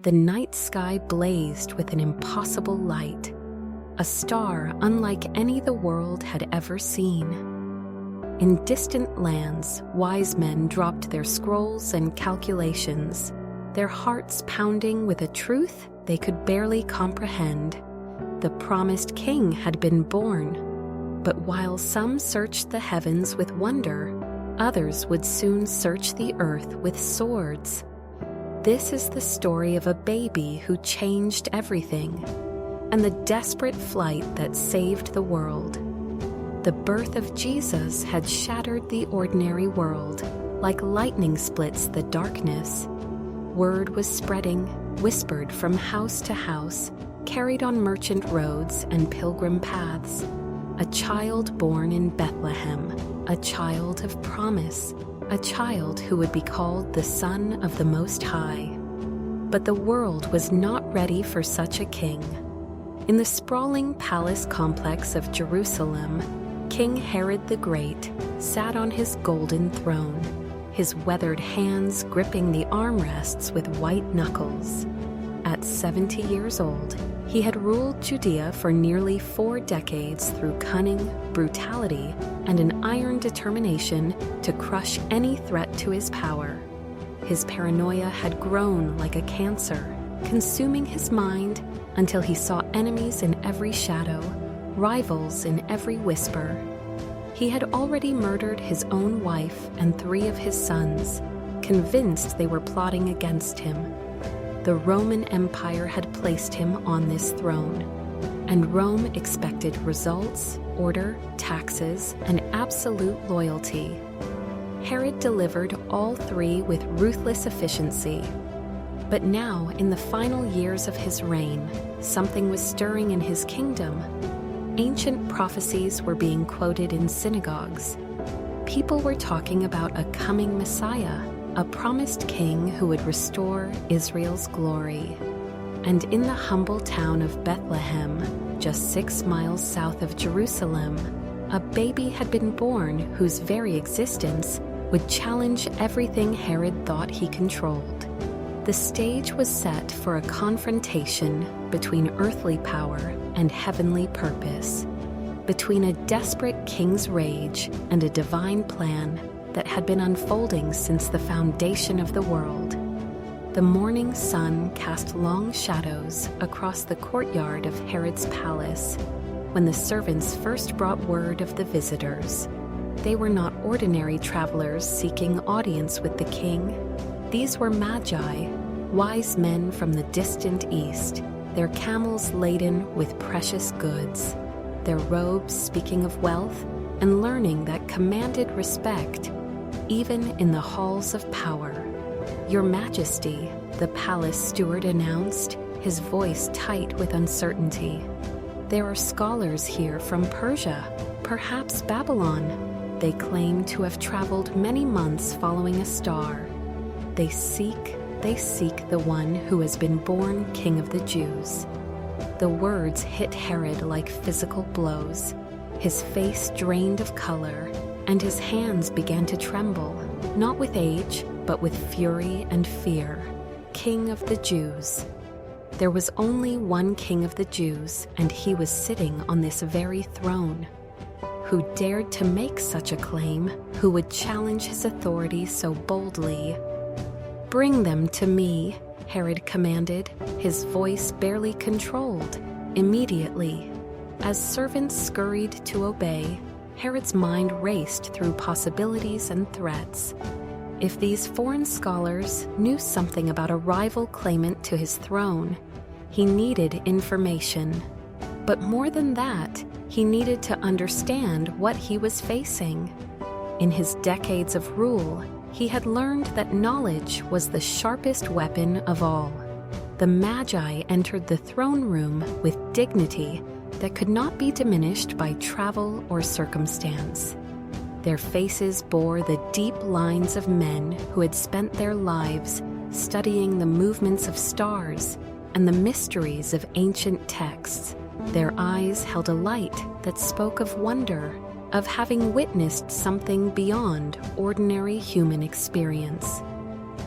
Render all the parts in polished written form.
The night sky blazed with an impossible light, a star unlike any the world had ever seen. In distant lands, wise men dropped their scrolls and calculations, their hearts pounding with a truth they could barely comprehend. The promised king had been born, but while some searched the heavens with wonder, others would soon search the earth with swords. This is the story of a baby who changed everything, and the desperate flight that saved the world. The birth of Jesus had shattered the ordinary world, like lightning splits the darkness. Word was spreading, whispered from house to house, carried on merchant roads and pilgrim paths. A child born in Bethlehem, a child of promise, a child who would be called the Son of the Most High. But the world was not ready for such a king. In the sprawling palace complex of Jerusalem, King Herod the Great sat on his golden throne, his weathered hands gripping the armrests with white knuckles. At 70 years old, he had ruled Judea for nearly 4 decades through cunning, brutality, and an iron determination to crush any threat to his power. His paranoia had grown like a cancer, consuming his mind until he saw enemies in every shadow, rivals in every whisper. He had already murdered his own wife and 3 of his sons, convinced they were plotting against him. The Roman Empire had placed him on this throne, and Rome expected results, order, taxes, and absolute loyalty. Herod delivered all 3 with ruthless efficiency. But now, in the final years of his reign, something was stirring in his kingdom. Ancient prophecies were being quoted in synagogues. People were talking about a coming Messiah, a promised king who would restore Israel's glory. And in the humble town of Bethlehem, just 6 miles south of Jerusalem, a baby had been born whose very existence would challenge everything Herod thought he controlled. The stage was set for a confrontation between earthly power and heavenly purpose, between a desperate king's rage and a divine plan that had been unfolding since the foundation of the world. The morning sun cast long shadows across the courtyard of Herod's palace when the servants first brought word of the visitors. They were not ordinary travelers seeking audience with the king. These were Magi, wise men from the distant east, their camels laden with precious goods, their robes speaking of wealth and learning that commanded respect, even in the halls of power. "Your Majesty," the palace steward announced, his voice tight with uncertainty. "There are scholars here from Persia, perhaps Babylon. They claim to have traveled many months following a star. They seek the one who has been born King of the Jews." The words hit Herod like physical blows. His face drained of color, and his hands began to tremble, not with age, but with fury and fear. King of the Jews. There was only one King of the Jews, and he was sitting on this very throne. Who dared to make such a claim? Who would challenge his authority so boldly? "Bring them to me," Herod commanded, his voice barely controlled. Immediately, as servants scurried to obey, Herod's mind raced through possibilities and threats. If these foreign scholars knew something about a rival claimant to his throne, he needed information. But more than that, he needed to understand what he was facing. In his decades of rule, he had learned that knowledge was the sharpest weapon of all. The Magi entered the throne room with dignity that could not be diminished by travel or circumstance. Their faces bore the deep lines of men who had spent their lives studying the movements of stars and the mysteries of ancient texts. Their eyes held a light that spoke of wonder, of having witnessed something beyond ordinary human experience.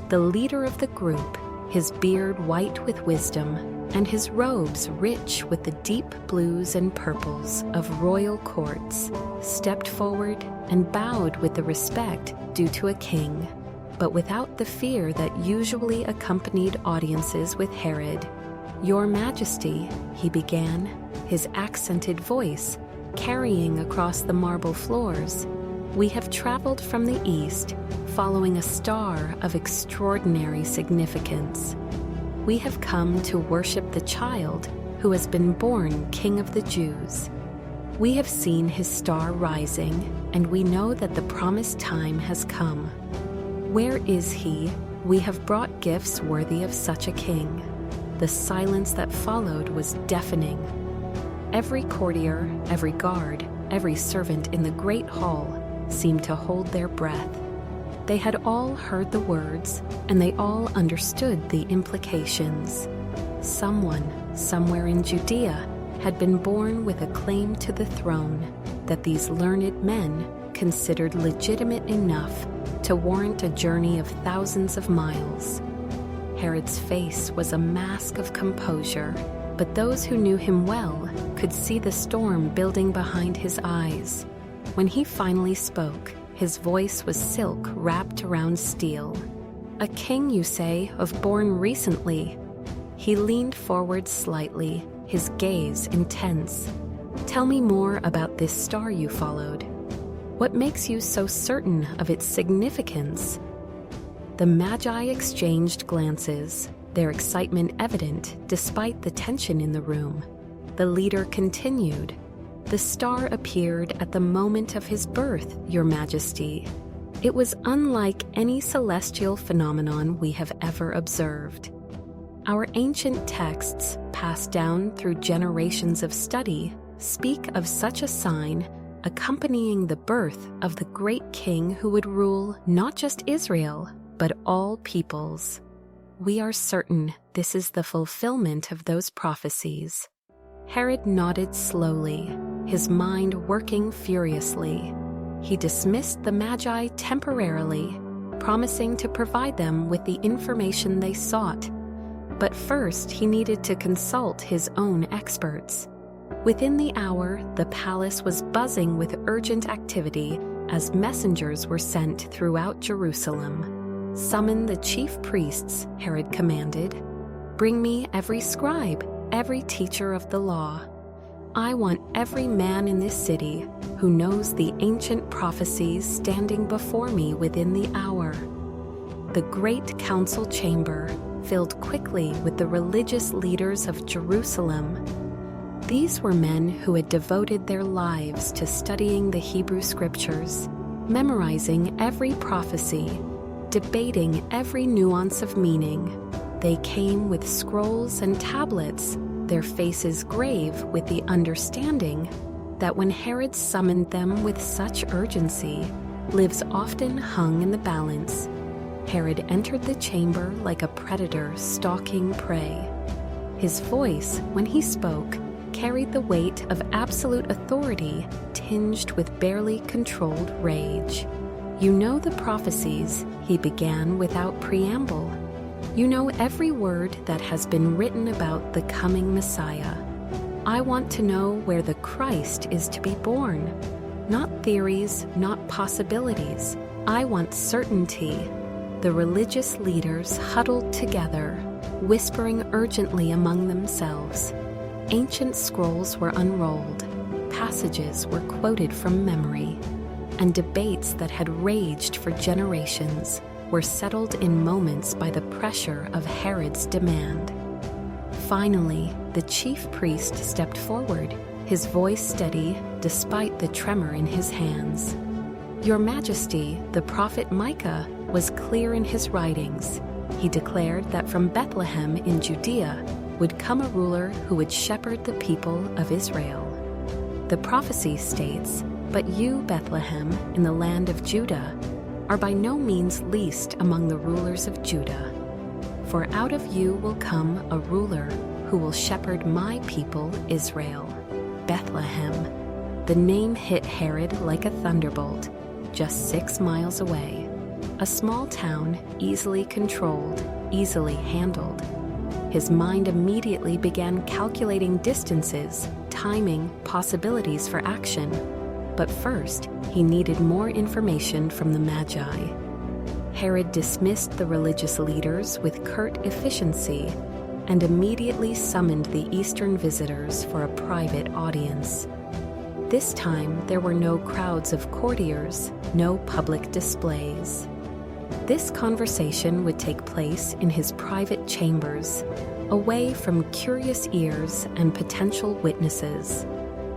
The leader of the group, his beard white with wisdom, and his robes rich with the deep blues and purples of royal courts, stepped forward and bowed with the respect due to a king, but without the fear that usually accompanied audiences with Herod. "Your Majesty," he began, his accented voice carrying across the marble floors, "we have traveled from the east, following a star of extraordinary significance. We have come to worship the child who has been born King of the Jews. We have seen his star rising, and we know that the promised time has come. Where is he? We have brought gifts worthy of such a king." The silence that followed was deafening. Every courtier, every guard, every servant in the great hall seemed to hold their breath. They had all heard the words, and they all understood the implications. Someone, somewhere in Judea, had been born with a claim to the throne that these learned men considered legitimate enough to warrant a journey of thousands of miles. Herod's face was a mask of composure, but those who knew him well could see the storm building behind his eyes. When he finally spoke, his voice was silk wrapped around steel. "A king, you say, of born recently?" He leaned forward slightly, his gaze intense. "Tell me more about this star you followed. What makes you so certain of its significance?" The Magi exchanged glances, their excitement evident despite the tension in the room. The leader continued, "The star appeared at the moment of his birth, Your Majesty. It was unlike any celestial phenomenon we have ever observed. Our ancient texts, passed down through generations of study, speak of such a sign accompanying the birth of the great king who would rule not just Israel, but all peoples. We are certain this is the fulfillment of those prophecies." Herod nodded slowly, his mind working furiously. He dismissed the Magi temporarily, promising to provide them with the information they sought. But first he needed to consult his own experts. Within the hour, the palace was buzzing with urgent activity as messengers were sent throughout Jerusalem. "Summon the chief priests," Herod commanded. "Bring me every scribe, every teacher of the law. I want every man in this city who knows the ancient prophecies standing before me within the hour." The great council chamber filled quickly with the religious leaders of Jerusalem. These were men who had devoted their lives to studying the Hebrew scriptures, memorizing every prophecy, debating every nuance of meaning. They came with scrolls and tablets, their faces grave with the understanding that when Herod summoned them with such urgency, lives often hung in the balance. Herod entered the chamber like a predator stalking prey. His voice, when he spoke, carried the weight of absolute authority tinged with barely controlled rage. "You know the prophecies," he began without preamble. "You know every word that has been written about the coming Messiah. I want to know where the Christ is to be born. Not theories, not possibilities. I want certainty." The religious leaders huddled together, whispering urgently among themselves. Ancient scrolls were unrolled, passages were quoted from memory, and debates that had raged for generations were settled in moments by the pressure of Herod's demand. Finally, the chief priest stepped forward, his voice steady despite the tremor in his hands. "Your Majesty, the prophet Micah was clear in his writings. He declared that from Bethlehem in Judea would come a ruler who would shepherd the people of Israel. The prophecy states, 'But you, Bethlehem, in the land of Judah, are by no means least among the rulers of Judah. For out of you will come a ruler who will shepherd my people Israel.'" Bethlehem. The name hit Herod like a thunderbolt, just 6 miles away. A small town, easily controlled, easily handled. His mind immediately began calculating distances, timing, possibilities for action. But first, he needed more information from the Magi. Herod dismissed the religious leaders with curt efficiency and immediately summoned the Eastern visitors for a private audience. This time, there were no crowds of courtiers, no public displays. This conversation would take place in his private chambers, away from curious ears and potential witnesses.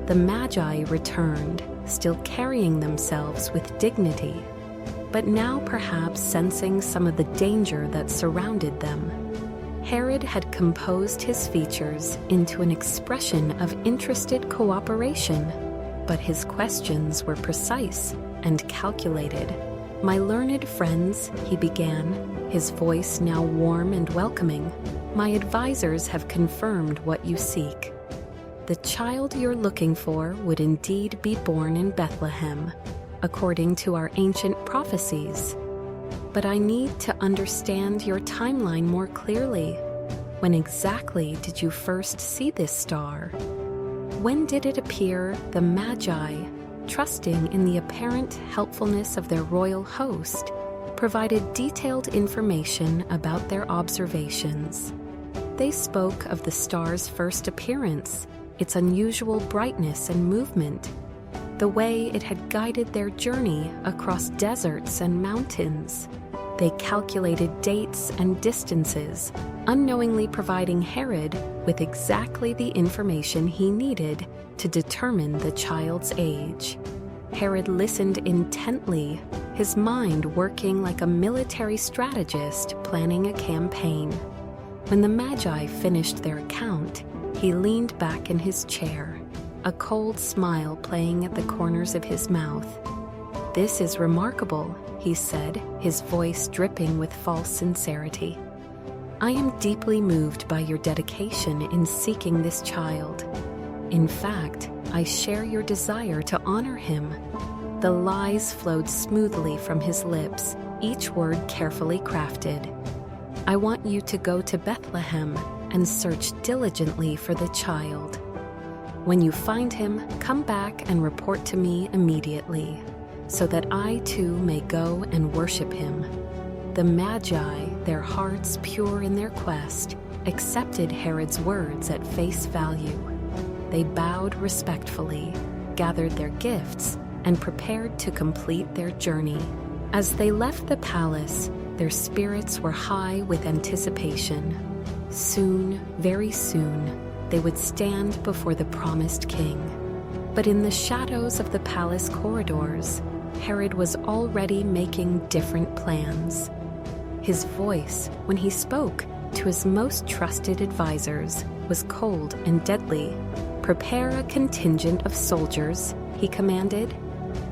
The Magi returned, still carrying themselves with dignity, but now perhaps sensing some of the danger that surrounded them. Herod had composed his features into an expression of interested cooperation, but his questions were precise and calculated. "My learned friends," he began, his voice now warm and welcoming, "my advisors have confirmed what you seek. The child you're looking for would indeed be born in Bethlehem, according to our ancient prophecies. But I need to understand your timeline more clearly. When exactly did you first see this star? When did it appear the Magi, trusting in the apparent helpfulness of their royal host, provided detailed information about their observations? They spoke of the star's first appearance, its unusual brightness and movement, the way it had guided their journey across deserts and mountains. They calculated dates and distances, unknowingly providing Herod with exactly the information he needed to determine the child's age. Herod listened intently, his mind working like a military strategist planning a campaign. When the Magi finished their account, he leaned back in his chair, a cold smile playing at the corners of his mouth. "This is remarkable," he said, his voice dripping with false sincerity. "I am deeply moved by your dedication in seeking this child. In fact, I share your desire to honor him." The lies flowed smoothly from his lips, each word carefully crafted. "I want you to go to Bethlehem and search diligently for the child. When you find him, come back and report to me immediately, so that I too may go and worship him." The Magi, their hearts pure in their quest, accepted Herod's words at face value. They bowed respectfully, gathered their gifts, and prepared to complete their journey. As they left the palace, their spirits were high with anticipation. Soon, very soon, they would stand before the promised king. But in the shadows of the palace corridors, Herod was already making different plans. His voice, when he spoke to his most trusted advisors, was cold and deadly. "Prepare a contingent of soldiers," he commanded.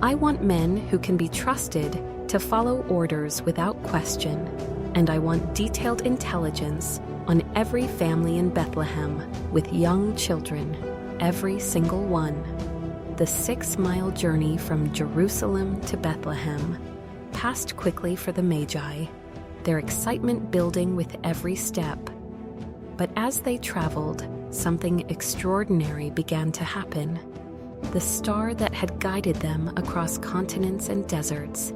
"I want men who can be trusted to follow orders without question, and I want detailed intelligence on every family in Bethlehem with young children, every single one." The 6-mile journey from Jerusalem to Bethlehem passed quickly for the Magi, their excitement building with every step. But as they traveled, something extraordinary began to happen. The star that had guided them across continents and deserts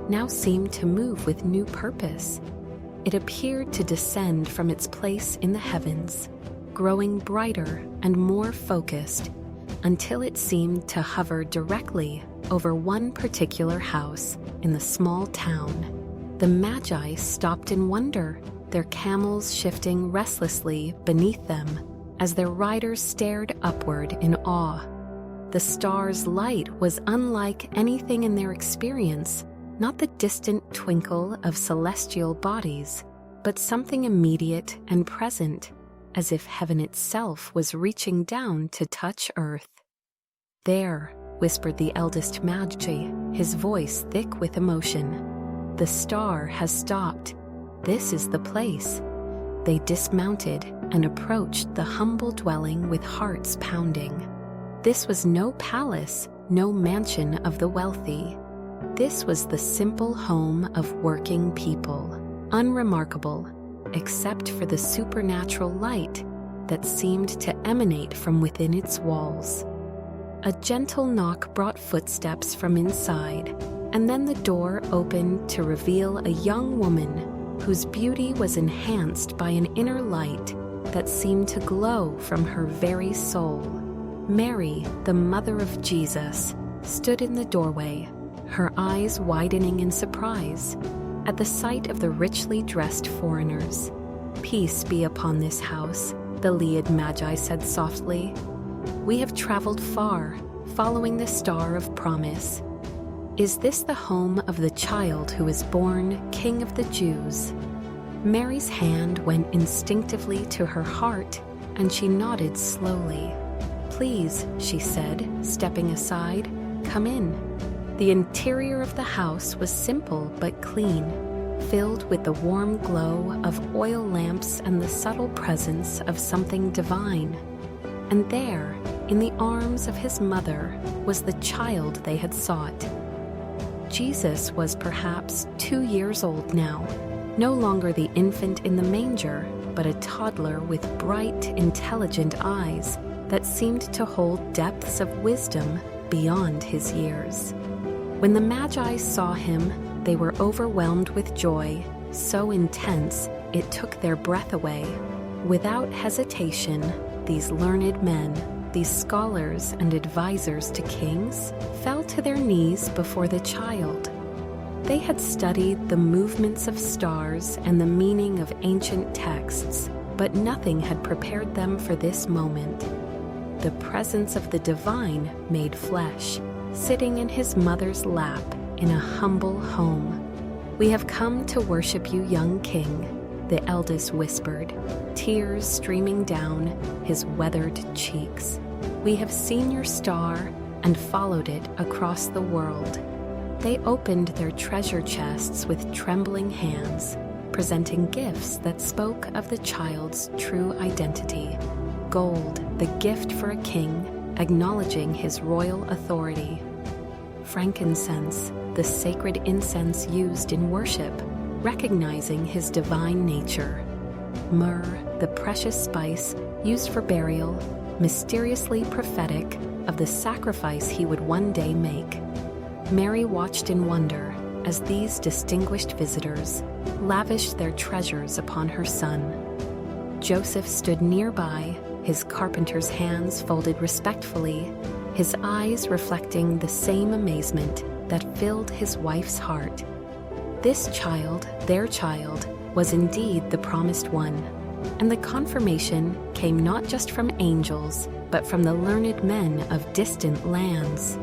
now seemed to move with new purpose. It appeared to descend from its place in the heavens, growing brighter and more focused, until it seemed to hover directly over one particular house in the small town. The Magi stopped in wonder, their camels shifting restlessly beneath them as their riders stared upward in awe. The star's light was unlike anything in their experience, not the distant twinkle of celestial bodies, but something immediate and present, as if heaven itself was reaching down to touch earth. "There," whispered the eldest Magi, his voice thick with emotion. "The star has stopped. This is the place." They dismounted and approached the humble dwelling with hearts pounding. This was no palace, no mansion of the wealthy. This was the simple home of working people, unremarkable, except for the supernatural light that seemed to emanate from within its walls. A gentle knock brought footsteps from inside, and then the door opened to reveal a young woman whose beauty was enhanced by an inner light that seemed to glow from her very soul. Mary, the mother of Jesus, stood in the doorway, her eyes widening in surprise at the sight of the richly dressed foreigners. "Peace be upon this house," the Lead Magi said softly. "We have traveled far, following the star of promise. Is this the home of the child who is born King of the Jews?" Mary's hand went instinctively to her heart, and she nodded slowly. "Please," she said, stepping aside, "come in." The interior of the house was simple but clean, filled with the warm glow of oil lamps and the subtle presence of something divine. And there, in the arms of his mother, was the child they had sought. Jesus was perhaps 2 years old now, no longer the infant in the manger, but a toddler with bright, intelligent eyes that seemed to hold depths of wisdom beyond his years. When the Magi saw him, they were overwhelmed with joy, so intense it took their breath away. Without hesitation, these learned men, these scholars and advisors to kings, fell to their knees before the child. They had studied the movements of stars and the meaning of ancient texts, but nothing had prepared them for this moment. The presence of the divine made flesh, sitting in his mother's lap in a humble home. "We have come to worship you, young king," the eldest whispered, tears streaming down his weathered cheeks. "We have seen your star and followed it across the world." They opened their treasure chests with trembling hands, presenting gifts that spoke of the child's true identity. Gold, the gift for a king, acknowledging his royal authority. Frankincense, the sacred incense used in worship, recognizing his divine nature. Myrrh, the precious spice used for burial, mysteriously prophetic of the sacrifice he would one day make. Mary watched in wonder as these distinguished visitors lavished their treasures upon her son. Joseph stood nearby, his carpenter's hands folded respectfully, his eyes reflecting the same amazement that filled his wife's heart. This child, their child, was indeed the promised one, and the confirmation came not just from angels, but from the learned men of distant lands.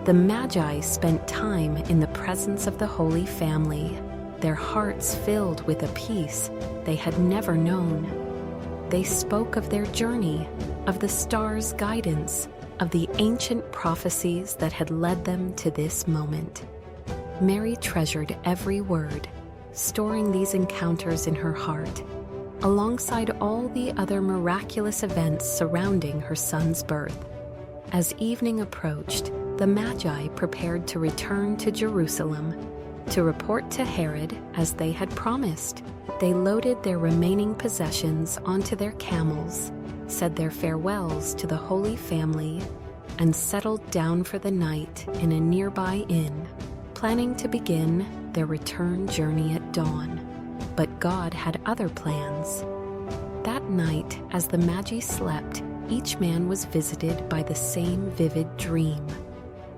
The Magi spent time in the presence of the Holy Family, their hearts filled with a peace they had never known. They spoke of their journey, of the star's guidance, of the ancient prophecies that had led them to this moment. Mary treasured every word, storing these encounters in her heart, alongside all the other miraculous events surrounding her son's birth. As evening approached, the Magi prepared to return to Jerusalem to report to Herod as they had promised. They loaded their remaining possessions onto their camels, said their farewells to the Holy Family, and settled down for the night in a nearby inn, planning to begin their return journey at dawn. But God had other plans. That night, as the Magi slept, each man was visited by the same vivid dream.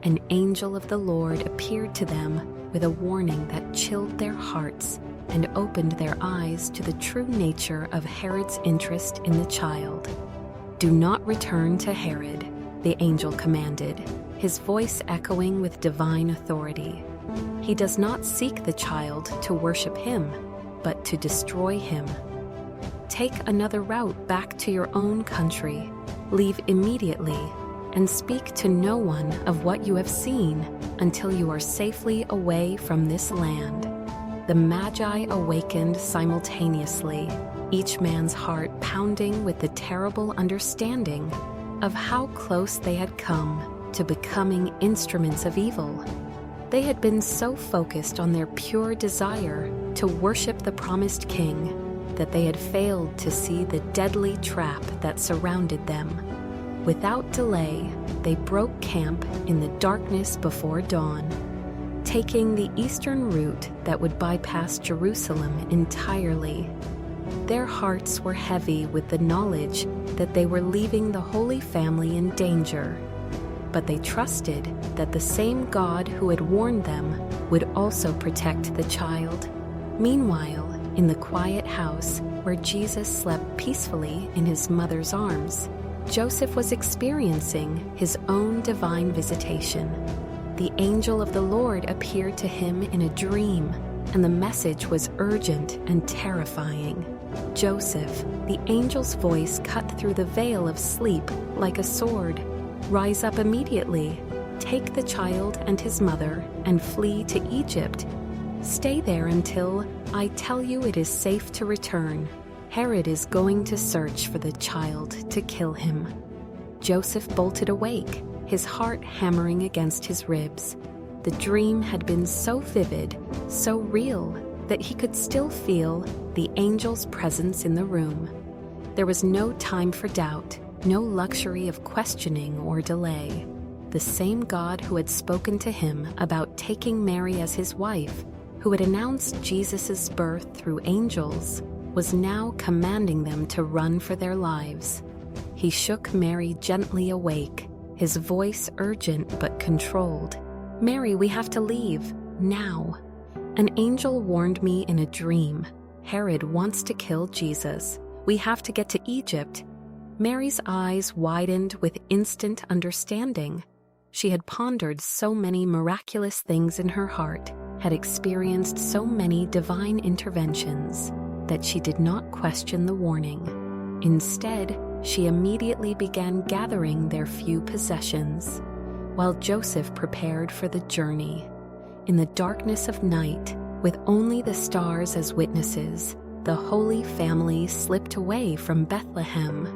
An angel of the Lord appeared to them with a warning that chilled their hearts and opened their eyes to the true nature of Herod's interest in the child. "Do not return to Herod," the angel commanded, his voice echoing with divine authority. "He does not seek the child to worship him, but to destroy him. Take another route back to your own country. Leave immediately, and speak to no one of what you have seen until you are safely away from this land." The Magi awakened simultaneously, each man's heart pounding with the terrible understanding of how close they had come to becoming instruments of evil. They had been so focused on their pure desire to worship the promised king that they had failed to see the deadly trap that surrounded them. Without delay, they broke camp in the darkness before dawn, taking the eastern route that would bypass Jerusalem entirely. Their hearts were heavy with the knowledge that they were leaving the Holy Family in danger, but they trusted that the same God who had warned them would also protect the child. Meanwhile, in the quiet house where Jesus slept peacefully in his mother's arms, Joseph was experiencing his own divine visitation. The angel of the Lord appeared to him in a dream, and the message was urgent and terrifying. "Joseph," the angel's voice cut through the veil of sleep like a sword. "Rise up immediately, take the child and his mother, and flee to Egypt. Stay there until I tell you it is safe to return. Herod is going to search for the child to kill him." Joseph bolted awake, his heart hammering against his ribs. The dream had been so vivid, so real, that he could still feel the angel's presence in the room. There was no time for doubt, no luxury of questioning or delay. The same God who had spoken to him about taking Mary as his wife, who had announced Jesus' birth through angels, was now commanding them to run for their lives. He shook Mary gently awake, his voice urgent but controlled. "Mary, we have to leave, now. An angel warned me in a dream. Herod wants to kill Jesus. We have to get to Egypt." Mary's eyes widened with instant understanding. She had pondered so many miraculous things in her heart, had experienced so many divine interventions, that she did not question the warning. Instead, she immediately began gathering their few possessions, while Joseph prepared for the journey. In the darkness of night, with only the stars as witnesses, the Holy Family slipped away from Bethlehem.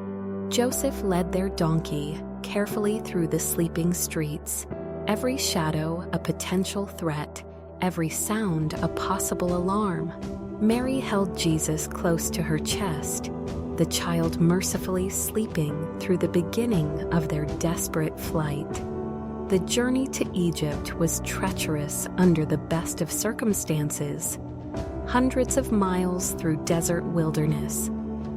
Joseph led their donkey carefully through the sleeping streets, every shadow a potential threat, every sound a possible alarm. Mary held Jesus close to her chest, the child mercifully sleeping through the beginning of their desperate flight. The journey to Egypt was treacherous under the best of circumstances. Hundreds of miles through desert wilderness,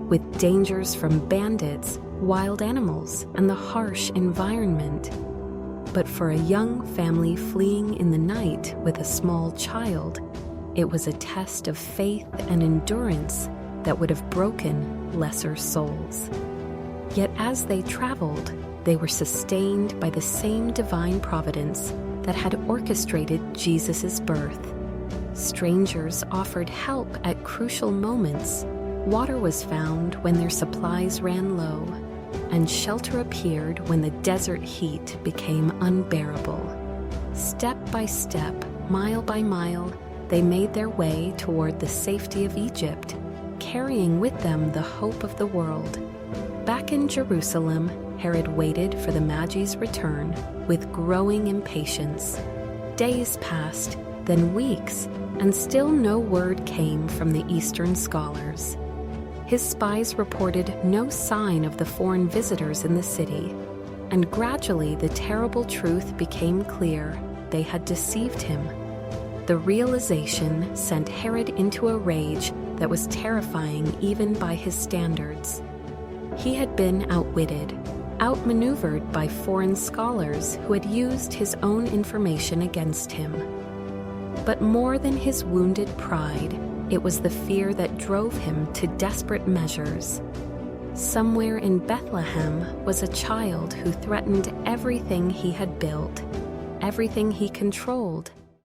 with dangers from bandits, wild animals, and the harsh environment. But for a young family fleeing in the night with a small child, it was a test of faith and endurance that would have broken lesser souls. Yet as they traveled, they were sustained by the same divine providence that had orchestrated Jesus' birth. Strangers offered help at crucial moments. Water was found when their supplies ran low, and shelter appeared when the desert heat became unbearable. Step by step, mile by mile, they made their way toward the safety of Egypt, carrying with them the hope of the world. Back in Jerusalem, Herod waited for the Magi's return with growing impatience. Days passed, then weeks, and still no word came from the Eastern scholars. His spies reported no sign of the foreign visitors in the city, and gradually the terrible truth became clear: they had deceived him. The realization sent Herod into a rage that was terrifying even by his standards. He had been outwitted, outmaneuvered by foreign scholars who had used his own information against him. But more than his wounded pride, it was the fear that drove him to desperate measures. Somewhere in Bethlehem was a child who threatened everything he had built, everything he controlled,